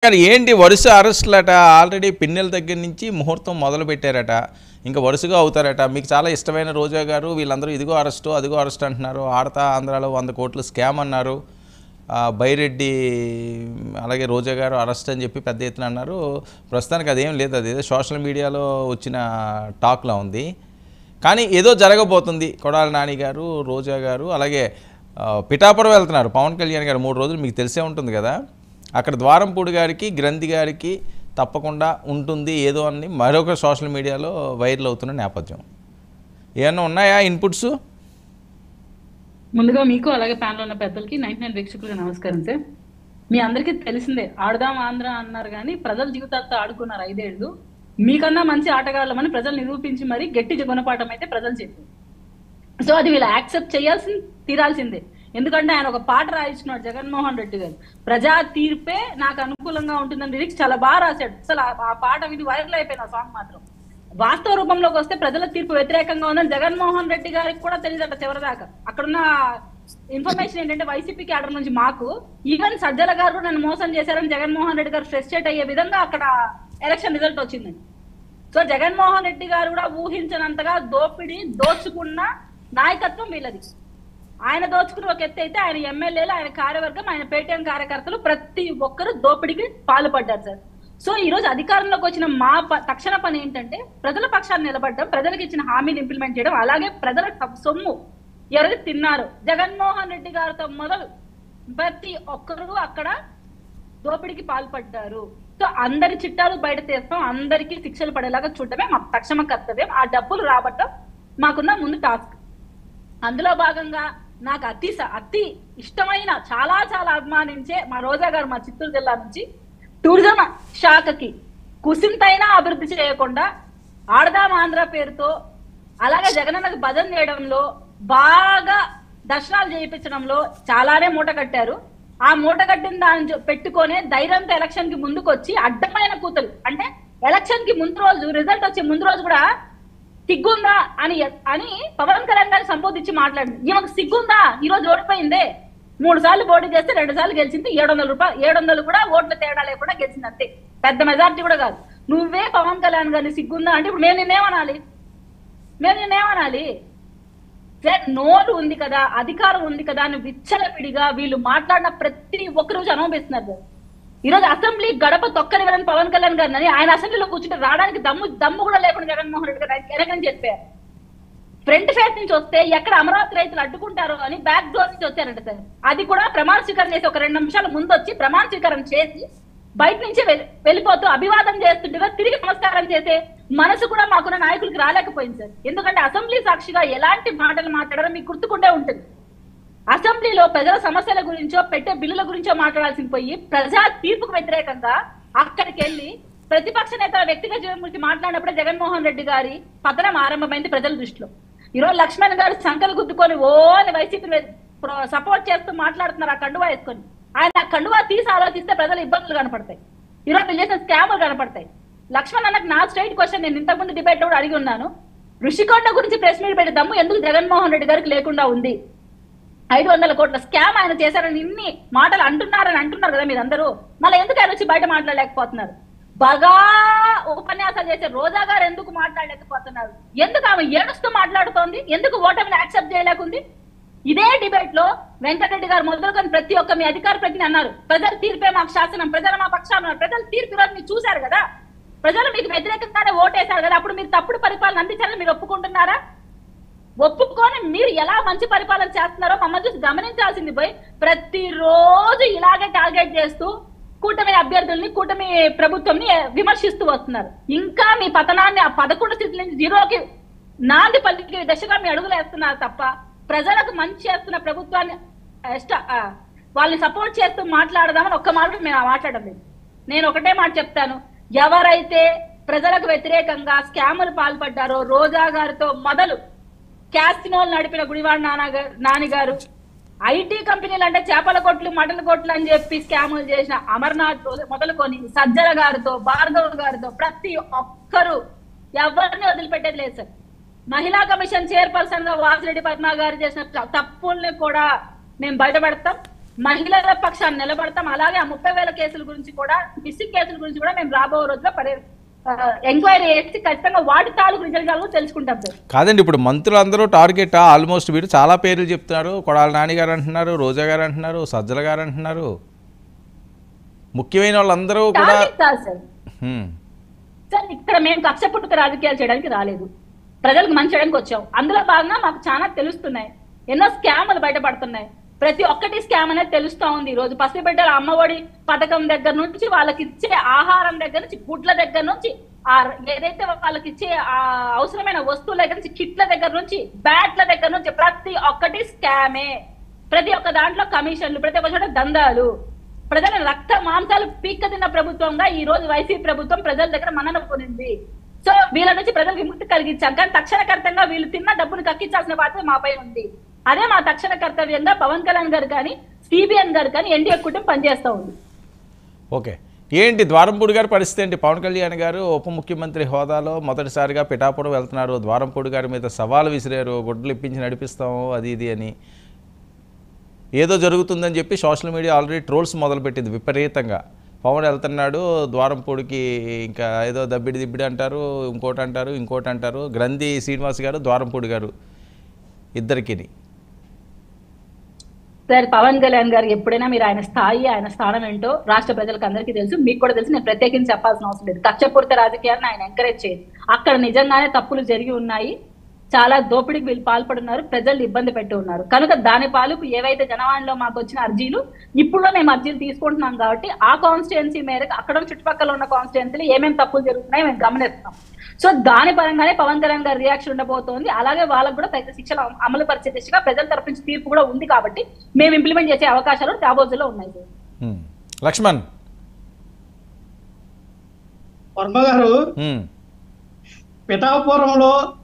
కానీ ఏంటి వరుస అరెస్టులట ఆల్రెడీ పిన్నెల దగ్గర నుంచి ముహూర్తం మొదలు పెట్టారట ఇంకా వరుసగా అవుతారట మీకు చాలా ఇష్టమైన రోజా గారు వీళ్ళందరూ ఇదిగో అరెస్టు అదిగో అరెస్ట్ అంటున్నారు ఆడతా ఆంధ్రాలో 100 కోట్లు స్కామ్ అన్నారు బైరెడ్డి అలాగే రోజా గారు అరెస్ట్ అని చెప్పి పెద్ద ఎత్తున అన్నారు ప్రస్తుతానికి అదేం లేదు అది ఏదో సోషల్ మీడియాలో వచ్చిన టాక్లా ఉంది కానీ ఏదో జరగబోతుంది కొడాలి నాని గారు రోజా గారు అలాగే పిఠాపురం వెళ్తున్నారు పవన్ కళ్యాణ్ గారు 3 రోజులు మీకు తెలిసే ఉంటుంది కదా అక్కడ ద్వారంపూడి గారికి గ్రంథి గారికి తప్పకుండా ఉంటుంది ఏదో అని మరొక సోషల్ మీడియాలో వైరల్ అవుతున్న నేపథ్యం ఏమన్నా ఉన్నాయా ఇన్పుట్స్ ముందుగా మీకు అలాగే ప్యానల్ ఉన్న పెద్దలకి 99 వీక్షకులకు నమస్కారం సార్ మీ అందరికీ తెలిసిందే ఆడదాం ఆంధ్ర అన్నారు కానీ ప్రజల జీవితాలతో ఆడుకున్నారు 5 ఏళ్ళు మీకన్నా మంచి ఆటగాళ్ళమని ప్రజలు నిరూపించి మరి గట్టి గుణపాఠం అయితే ప్రజలు చెప్పారు సో అది వీళ్ళు యాక్సెప్ట్ చేయాల్సి తీరాల్సిందే ఎందుకంటే ఆయన ఒక పాట రాయించున్నాడు జగన్మోహన్ రెడ్డి గారు ప్రజా తీర్పే నాకు అనుకూలంగా ఉంటుందని లిరిక్స్ చాలా బాగా రాశాడు అసలు ఆ పాట విని వైరల్ అయిపోయింది ఆ సాంగ్ మాత్రం వాస్తవ రూపంలోకి వస్తే ప్రజల తీర్పు వ్యతిరేకంగా ఉందని జగన్మోహన్ రెడ్డి గారికి కూడా తెలియదట చివరిదాకా అక్కడున్న ఇన్ఫర్మేషన్ ఏంటంటే వైసీపీ క్యాడర్ నుంచి మాకు ఈవెన్ సజ్జల గారు కూడా నన్ను మోసం చేశారని జగన్మోహన్ రెడ్డి గారు ఫ్రస్ట్రేట్ అయ్యే విధంగా అక్కడ ఎలక్షన్ రిజల్ట్ వచ్చిందండి సో జగన్మోహన్ రెడ్డి గారు కూడా ఊహించినంతగా దోచుకున్న నాయకత్వం వీళ్ళది ఆయన దోచుకుని ఒక ఎత్తు అయితే ఆయన ఎమ్మెల్యేలు ఆయన కార్యవర్గం ఆయన పేటీఎం కార్యకర్తలు ప్రతి ఒక్కరు దోపిడీకి పాల్పడ్డారు సార్ సో ఈ రోజు అధికారంలోకి వచ్చిన మా తక్షణ పని ఏంటంటే ప్రజల పక్షాన్ని నిలబడడం ప్రజలకు ఇచ్చిన హామీని ఇంప్లిమెంట్ చేయడం అలాగే ప్రజల సొమ్ము ఎవరైతే తిన్నారు జగన్మోహన్ రెడ్డి గారితో మొదలు ప్రతి ఒక్కరు అక్కడ దోపిడీకి పాల్పడ్డారు సో అందరి చిట్టాలు బయట తీస్తాం అందరికీ శిక్షలు పడేలాగా చూడటమే మా తక్షణ కర్తవ్యం ఆ డబ్బులు రాబట్టం మాకున్న ముందు టాస్క్ అందులో భాగంగా నాకు అతి ఇష్టమైన చాలా చాలా అభిమానించే మా రోజా గారు మా చిత్తూరు జిల్లా నుంచి టూరిజం శాఖకి కుసింతైనా అభివృద్ధి చేయకుండా ఆడదాం ఆంధ్ర పేరుతో అలాగే జగనన్నకు భజన చేయడంలో బాగా దర్శనాలు చేయించడంలో చాలానే మూట కట్టారు ఆ మూట కట్టిన దాన్ని పెట్టుకొని ధైర్యంతో ఎలక్షన్ కి ముందుకు వచ్చి అడ్డమైన కూతురు అంటే ఎలక్షన్ కి ముందు రోజు రిజల్ట్ వచ్చే ముందు రోజు కూడా సిగ్గుందా అని పవన్ కళ్యాణ్ గారిని సంబోధించి మాట్లాడింది ఈమెకు సిగ్గుందా ఈ రోజు ఓడిపోయిందే 3 సార్లు పోటీ చేస్తే 2 సార్లు గెలిచింది 700 కూడా ఓట్ల తేడా లేకుండా గెలిచింది అంతే పెద్ద మెజార్టీ కూడా కాదు నువ్వే పవన్ కళ్యాణ్ గారిని సిగ్గుందా అంటే ఇప్పుడు మేము నిన్నేమనాలి నోరు ఉంది కదా అధికారం ఉంది కదా అని విచ్చలపిడిగా వీళ్ళు మాట్లాడిన ప్రతి ఒక్క రోజు అనుభవిస్తున్నారు ఈరోజు అసెంబ్లీ గడప తొక్కనివ్వని పవన్ కళ్యాణ్ గారిని ఆయన అసెంబ్లీలో కూర్చుంటే రావడానికి దమ్ము కూడా లేకుండా జగన్మోహన్ రెడ్డి గారు వెనకని చెప్పారు ఫ్రంట్ ఫేస్ నుంచి వస్తే ఎక్కడ అమరావతి రైతులు అడ్డుకుంటారో అని బ్యాక్ డోర్ నుంచి వచ్చారంట సార్ అది కూడా ప్రమాణ స్వీకారం చేసి ఒక 2 నిమిషాల ముందు వచ్చి ప్రమాణ స్వీకారం చేసి బయట నుంచి వెళ్ళిపోతూ అభివాదం చేస్తుండగా తిరిగి నమస్కారం చేసే మనసు కూడా మాకున్న నాయకులకి రాలేకపోయింది సార్ ఎందుకంటే అసెంబ్లీ సాక్షిగా ఎలాంటి మాటలు మాట్లాడారో మీకు గుర్తుకుంటే ఉంటుంది అసెంబ్లీలో ప్రజల సమస్యల గురించో పెట్టే బిల్లుల గురించో మాట్లాడాల్సి పోయి ప్రజా తీర్పుకు వ్యతిరేకంగా అక్కడికి వెళ్ళి ప్రతిపక్ష నేతల వ్యక్తిగత జీవనం గురించి మాట్లాడినప్పుడే జగన్మోహన్ రెడ్డి గారి పతనం ఆరంభమైంది ప్రజల దృష్టిలో ఈరోజు లక్ష్మణ్ గారు సంకలు గుద్దుకొని ఓని వైసీపీ సపోర్ట్ చేస్తూ మాట్లాడుతున్నారు ఆ కండువా వేసుకొని ఆయన ఆ కండువా తీసి ఆలోచిస్తే ప్రజల ఇబ్బందులు కనపడతాయి ఈరోజు వీళ్ళు చేసిన స్కాములు కనపడతాయి లక్ష్మణ్ అన్నకు నా స్ట్రైట్ క్వశ్చన్ నేను ఇంతకుముందు డిబేట్ లో కూడా అడిగి ఉన్నాను ఋషికొండ గురించి ప్రెస్ మీట్ పెట్టి దమ్ము ఎందుకు జగన్మోహన్ రెడ్డి గారికి లేకుండా ఉంది 500 కోట్ల స్కామ్ ఆయన చేశారని ఇన్ని మాటలు అంటున్నారు కదా మీరందరూ మళ్ళీ ఎందుకు ఆయన వచ్చి బయట మాట్లాడలేకపోతున్నారు బాగా ఉపన్యాసాలు చేసే రోజా గారు ఎందుకు మాట్లాడలేకపోతున్నారు ఎందుకు ఆమె ఏడుస్తూ మాట్లాడుతోంది ఎందుకు ఓటమిని యాక్సెప్ట్ చేయలేకుంది ఇదే డిబేట్ లో వెంకటరెడ్డి గారు మొదలుకొని ప్రతి ఒక్క మీ అధికార ప్రతిని అన్నారు ప్రజల తీర్పే మాకు శాసనం ప్రజలు మా పక్షాన ప్రజల తీర్పు ఈరోజు మీరు చూశారు కదా ప్రజలు మీకు వ్యతిరేకంగానే ఓటేశారు కదా అప్పుడు మీరు తప్పుడు పరిపాలన అందించాలని మీరు ఒప్పుకుంటున్నారా ఒప్పుకొని మీరు ఎలా మంచి పరిపాలన చేస్తున్నారో మమ్మల్ని చూసి గమనించాల్సింది పోయి ప్రతిరోజు ఇలాగే టార్గెట్ చేస్తూ కూటమి అభ్యర్థుల్ని కూటమి ప్రభుత్వంని విమర్శిస్తూ వస్తున్నారు ఇంకా మీ పతనాన్ని ఆ 11 స్థితి నుంచి 0కి నాంది పల్లికి దశగా మీ అడుగులు వేస్తున్నారు తప్ప ప్రజలకు మంచి చేస్తున్న ప్రభుత్వాన్ని వాళ్ళని సపోర్ట్ చేస్తూ మాట్లాడదామని ఒక్క మాట మేము మాట్లాడడం లేదు నేను ఒకటే మాట చెప్తాను ఎవరైతే ప్రజలకు వ్యతిరేకంగా స్కాములు పాల్పడ్డారో రోజా గారితో మొదలు క్యాసినోలు నడిపిన గుడివాడ నాని గారు ఐటీ కంపెనీలు అంటే చేపల కొట్లు మటల కొట్లు అని చెప్పి స్కాములు చేసిన అమర్నాథ్ మొదలుకొని సజ్జల గారితో భార్గవ్ గారితో ప్రతి ఒక్కరు ఎవరిని వదిలిపెట్టేది లేదు సార్ మహిళా కమిషన్ చైర్పర్సన్ గా వాసిరెడ్డి పద్మ గారు చేసిన తప్పుల్ని కూడా మేము బయటపెడతాం మహిళల పక్షాన్ని నిలబడతాం. అలాగే ఆ 30,000 కేసుల గురించి కూడా, మిస్సింగ్ కేసుల గురించి కూడా మేము రాబో రోజుల్లో ఎంక్వైరీ చేసి ఖచ్చితంగా వాటి తాలూకు రిజల్ట్ తెలుసుకుంటాం సార్. కాదండి, ఇప్పుడు మంత్రులందరూ టార్గెట్ ఆల్మోస్ట్ వీరు చాలా పేర్లు చెప్తున్నారు. కొడాల నాని గారు అంటున్నారు, రోజా గారు అంటున్నారు, సజ్జల గారు అంటున్నారు. ముఖ్యమైన వాళ్ళందరూ కూడా టార్గెట్ కాదు సార్. సార్ ఇక్కడ మేము కక్షపూరిత రాజకీయాలు చేయడానికి రాలేదు, ప్రజలకు మంచి చేయడానికి వచ్చాం. అందులో భాగంగా మాకు చాలా తెలుస్తున్నాయి, ఎన్నో స్కాములు బయటపడుతున్నాయి. ప్రతి ఒక్కటి స్కామ్ అనేది తెలుస్తా ఉంది. ఈ రోజు పసిబిడ్డల అమ్మఒడి పథకం దగ్గర నుంచి, వాళ్ళకి ఇచ్చే ఆహారం దగ్గర నుంచి, గుడ్ల దగ్గర నుంచి, ఏదైతే వాళ్ళకి ఇచ్చే అవసరమైన వస్తువుల దగ్గర నుంచి, కిట్ల దగ్గర నుంచి, బ్యాట్ల దగ్గర నుంచి ప్రతి ఒక్కటి స్కామే. ప్రతి ఒక్క దాంట్లో కమిషన్లు, ప్రతి ఒక్క చోట దందాలు. ప్రజల రక్త మాంసాలు పీక్క తిన్న ప్రభుత్వంగా ఈ రోజు వైసీపీ ప్రభుత్వం ప్రజల దగ్గర మన్నన పొందింది. సో వీళ్ళ నుంచి ప్రజలకు విముక్తి కలిగించాం, కానీ తక్షణకర్తంగా వీళ్ళు తిన్న డబ్బును కక్కించాల్సిన బాధ్యత మాపై ఉంది. అదే మా తక్షణ కర్తవ్యంగా పవన్ కళ్యాణ్ గారు కానీ, సిబిఎన్ గారు కానీ, ఎన్డీఏ కుటుంబం పనిచేస్తూ ఉంది. ఓకే, ఏంటి ద్వారంపూడి గారి పరిస్థితి ఏంటి? పవన్ కళ్యాణ్ గారు ఉప ముఖ్యమంత్రి హోదాలో మొదటిసారిగా పిఠాపురం వెళ్తున్నారు. ద్వారంపూడి గారి మీద సవాలు విసిరారు, గుడ్డలు ఇప్పించి నడిపిస్తాము అది ఇది అని. ఏదో జరుగుతుందని చెప్పి సోషల్ మీడియా ఆల్రెడీ ట్రోల్స్ మొదలుపెట్టింది విపరీతంగా. పవన్ వెళ్తున్నాడు ద్వారంపూడికి, ఇంకా ఏదో దబ్బిడి అంటారు, ఇంకోటి అంటారు. గ్రంథి శ్రీనివాస్ గారు, ద్వారంపూడి గారు ఇద్దరికి. సార్ పవన్ కళ్యాణ్ గారు ఎప్పుడైనా మీరు ఆయన స్థాయి, ఆయన స్థానం ఏంటో రాష్ట్ర ప్రజలకు అందరికీ తెలుసు, మీకు కూడా తెలుసు. నేను ప్రత్యేకించి చెప్పాల్సిన అవసరం లేదు. కక్షపూరిత రాజకీయాలను ఆయన ఎంకరేజ్ చేయదు. అక్కడ నిజంగానే తప్పులు జరిగి ఉన్నాయి, చాలా దోపిడీకి వీళ్ళు పాల్పడున్నారు, ప్రజలు ఇబ్బంది పెట్టి ఉన్నారు. కనుక దాని పాలకు ఏవైతే జనవాణిలో మాకు వచ్చిన అర్జీలు, ఇప్పుడు మేము అర్జీలు తీసుకుంటున్నాం కాబట్టి ఆ కాన్స్టిట్యుయెన్సీ మేరకు అక్కడ చుట్టుపక్కల ఉన్న కాన్స్టిట్యుయెన్సీలు ఏమేమి తప్పులు జరుగుతున్నాయో మేము గమనిస్తున్నాం. సో దాని పరంగానే పవన్ కళ్యాణ్ గారి రియాక్షన్ ఉండబోతోంది. అలాగే వాళ్ళకు కూడా తగిన శిక్షలు అమలు పరిచే దిశగా ప్రజల తరపు నుంచి తీర్పు కూడా ఉంది కాబట్టి మేము ఇంప్లిమెంట్ చేసే అవకాశాలు రాబోజులో ఉన్నాయి. లక్ష్మణ్ వర్మ గారు, పిఠాపురంలో